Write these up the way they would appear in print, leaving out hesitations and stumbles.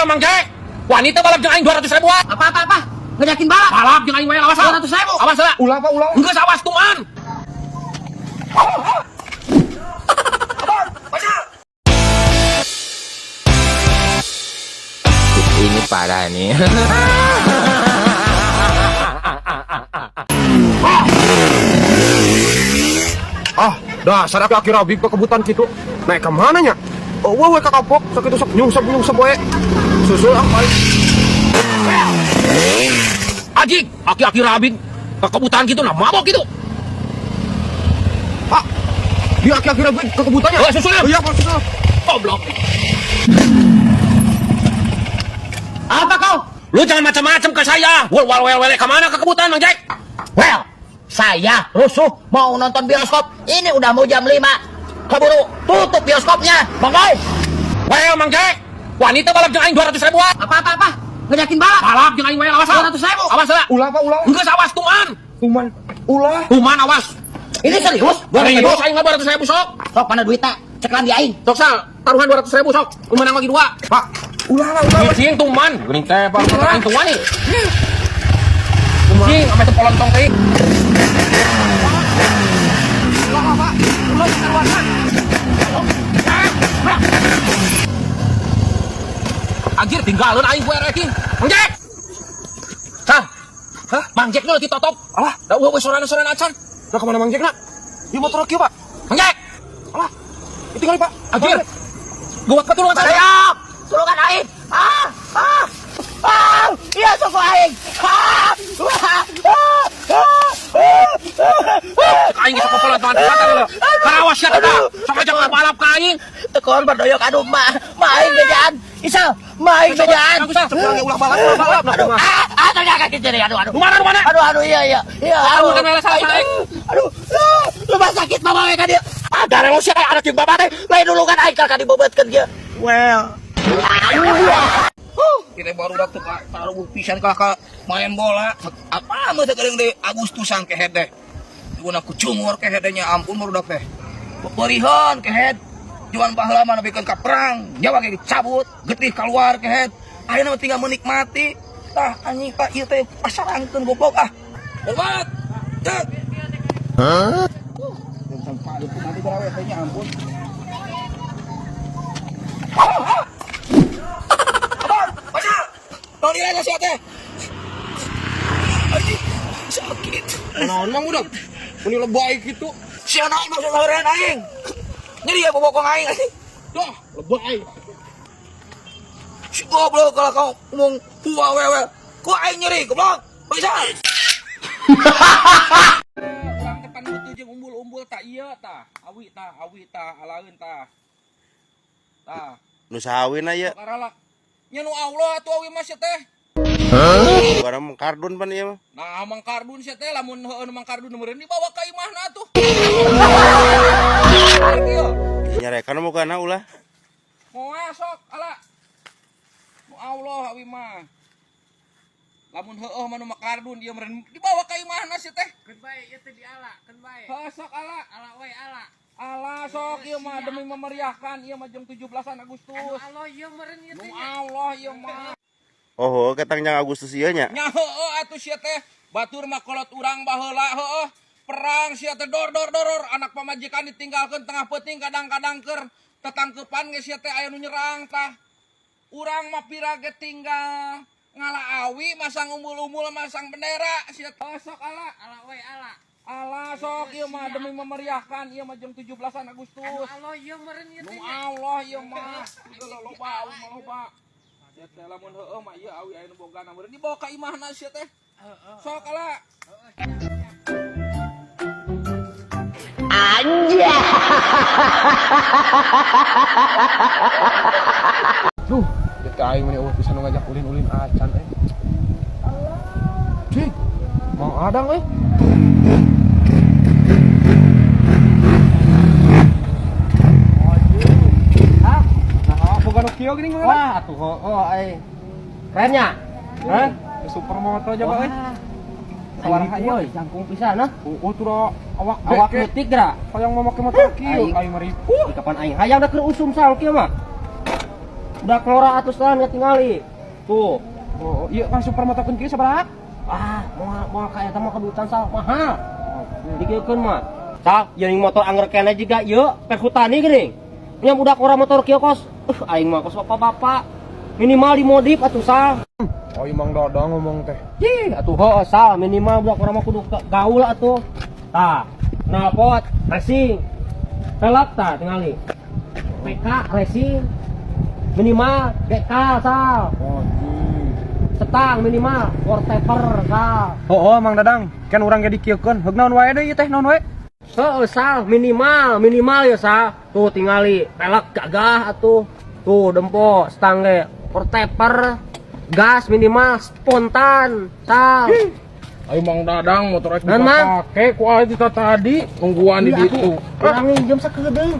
Mang Jack. Wanita balap jeung aing 200.000. Apa? Ngejakin balap? Balap jeung aing we awas. 200.000. Awas lah. Ulah Pak, ulah. Enggeus awas tuan. Ini parah nih. Dasar laki rabik ke kebutan gitu. Naik ke mana nya? Oh, we ka kapok, sakitu sok nyungsep we. Susul apa? Ajik, aki-aki rabing ke kebutaan gitu nah mabok gitu. Pak, dia aki-aki rabik ke kebutannya. Oh, susul ya. Iya, Pak, susul. Goblok. Apa kau? Lu jangan macam-macam ke saya. Wel kemana ke kebutaan Mang Jack? Well, saya rusuh mau nonton bioskop. Ini udah mau jam 5. Keburu tutup bioskopnya. Bangau. Well Mang Jack, wanita balap jeung aing 200.000. Apa? Ngejakin balap? Balap jeung aing we awas. 200.000. Awas lah. Ulah Pak, ulah. Enggeus awas tuan. Tuman. Ulah. Tuman awas. Ini serius? Serius aing mah 200.000 sok. Sok mana duitnya? Cek lagi aing. Sok sal, taruhan 200.000 sok. Lu menang lagi 2. Pak, ulah. Cing tuman. Geuning teh baru aing tuan nih. Cing ame teu polontong teh. Ulah, Pak. Ulah karuan. Anjir tinggalin aing gue ranking. Mang Jack. Hah? Mang Jack nu lagi totop. Alah, Da we soran-soran acan. dah kemana Mang Jack nak? Di motor kieu, Pak. Mang Jack. Alah, ditinggal Pak. Anjir. Gawat patulungan saya. Sayap! Tulungan aing! Iya sok aing! Aing geus popolan tuan kata lu. Karawas ya teh. Sok aja balap ka aing. Tekon berdoyok aduh maing bejaan. Isal, maing bejaan. Aku sah. Ulah balap. Aduh, ternyata kecil aduh. Mana? Aduh, iya. Aduh, kan malah salah aing. Aduh, rumah sakit mama we ka dieu. Ada emosi anak jeung bapak teh. Lain dulu kan aing ka dibobetkeun kieu. Well. Kita baru dak taruh pisan kakak main bola. Apa mah teh geuning di Agustusan ke head teh. Duguna ku cungor ke hedenya ampun baru dak teh. Beurihon ke head. Juan baheula mah nebikeun ka perang. Nyawa ge dicabut, getih keluar ke head. Ayeuna mah tinggal menikmati. Tah anjing ka ieu teh pasarangkeun goblok ah. Hormat. Cek. Hah? Sampai itu nanti berawe tehnya ampun. Tolong dilihat sih teh. Anjing sakit. Naon mang udah? Ini lebay gitu. Si anak maksud sahureun aing. Nyeri ya bobokong aing anjing. Dah, lebay. Si goblok kalau kau ngomong tua wewe. Ku aing nyeri goblok. Bisa. Urang depan butuh jeung umbul-umbul tak ieu tah. Awi tah alaeun tah. Tah. Nu sahaweuna aya Karalak. Nya nu Allah atuh awi mah sia teh. barang kardun pan ieu mah. Nah, Mang Kardun sia teh lamun heueun Mang Kardun meureun dibawa ka imahna atuh. Nyarekan mukana ulah. Moal sok ala. Nu Allah awi mah. Lamun heueuh mah nu Mang Kardun ieu meureun dibawa ka imahna sia teh. Keun bae ieu teh diala, keun bae. Heuh sok ala. Ala we ala. Allah sok ieu mah demi memeriahkan ieu mah jeung 17-an Agustus. Anu Allah ieu meureun ieu Nu teh. Allah ieu mah. Oh, ketang jang Agustus ieu nya. Nya heueuh atuh sia teh. Batur mah kolot urang baheula heueuh. Perang sia teh dor anak pamajikan ditinggalkeun tengah peuting kadang-kadang keur tetangkeupan ge sia teh aya nu nyerang tah. Urang mah pira ge tinggal ngalaawi masang umbul-umbul masang bendera sia teh sok ala. Ala we ala. Allah sok ieu mah demi memeriahkan ieu mah jeung 17-an Agustus. Anu Allah ieu meureun ieu Nu teh. Allah ieu mah loba. Ya teh lamun heueuh mah ieu awi aya nu bogana meureun dibawa ka imahna sia teh. Sok ala. Duh, dit ka aing mah eueuh pisan nu ngajak ulin-ulin acan Cing. Mau adang Nah, boga nu kieu geuning mah. Wah, atuh ai. Kerennya. Hah? Supermoto aja Pak. Suara euy, jangkung pisan nah. Oh, tura awak Awak leutik geura. Hayang mau make motor kieu aing mah ripuh. Di kapan aing hayang da keur usum sal kieu mah. Udah ngora atus lah nya tingali. Tuh. Oh, iya kan super motokeun kieu sabaraha? Mau kayak tama kedutan sal mahal. Dikeun mah. Sal, jeung motor angger kene juga ieu perhutani geuning. Nya budak ora motor kieu kos. Aing mah kos bapak-bapak. Minimal dimodif atuh sal. Oh, Mang Dadang ngomong teh. Ih, atuh heuh sal minimal budak ora mah kudu gaul atuh. Tah, knalpot racing. Pelak tah tingali. PK racing. Minimal GK sal. Setang minimal wallpaper sal. Oh, Mang Dadang, kan urang ge dikieukkeun. Heug naon wae deui teh naon wae? Heuh sal minimal ya sal. Tuh tingali pelek gagah atuh. Tuh dempo setang ge wallpaper gas minimal spontan sal. Ayo Mang Dadang motor rek Naon, Mang? dipake ku aja tadi nungguan di ditu. Urang minjem sakedeung.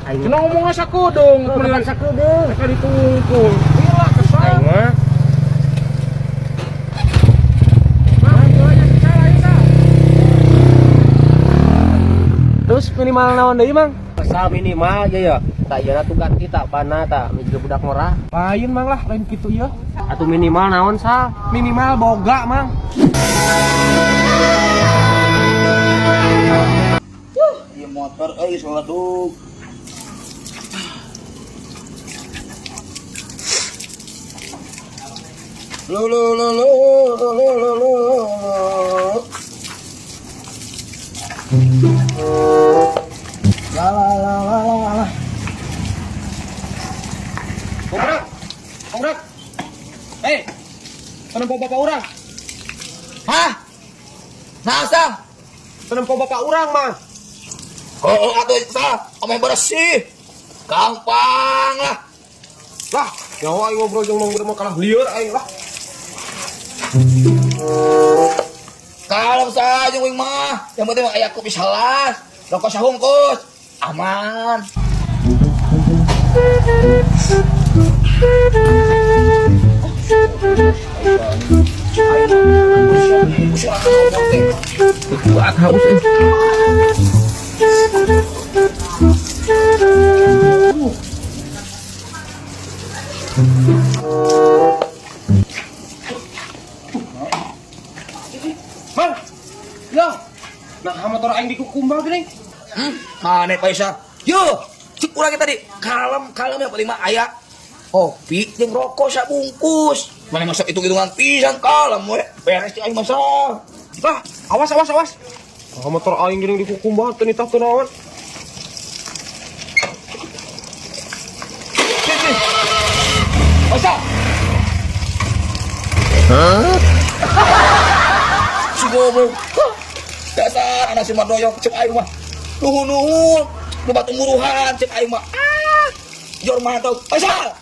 Aing Cenah ngomong sakedeung, bukan sakedeung. ka ditungkul. Gila kesal. Aing mah Terus minimal naon deui, Mang? asal minimal ya tak ieu tugas kita bana tak mijeul budak ngora Lain Mang lah, lain kitu ieu. atuh minimal naon sal Minimal boga, Mang. Ieu motor euy saledug. Lo. La. Kongrak. Hei. Penempo bapak urang. Hah? Nasa? Penempo bapak urang, Mang. Oh, atuh sah, ame bersih. Gampang lah. Lah, nyawa aing ngobrol jeung Mang Budi mah kalah lieur aing lah. Kalem saja wing mah. Yang penting mah aya kopi salas. Rokok sahungkus. Aman. Buat haus Mang. Yo. Nah, motor aing dikukumbal geuning. Mana Paisa? Yo, cek urang tadi. Kalem yang penting mah aya kopi jeung rokok sabungkus. Mana masak hitung-hitungan pisan kalem we. Beres cek aing masak. Lah, awas. Nah, motor aing geuning dikukumbal teu nitah teu naon. Paisa. Si goblok. Dasar anak si Mardoyong cek aing mah. Nuhun. Nu batu muruhan cek aing mah. Jor mantap. Paisa.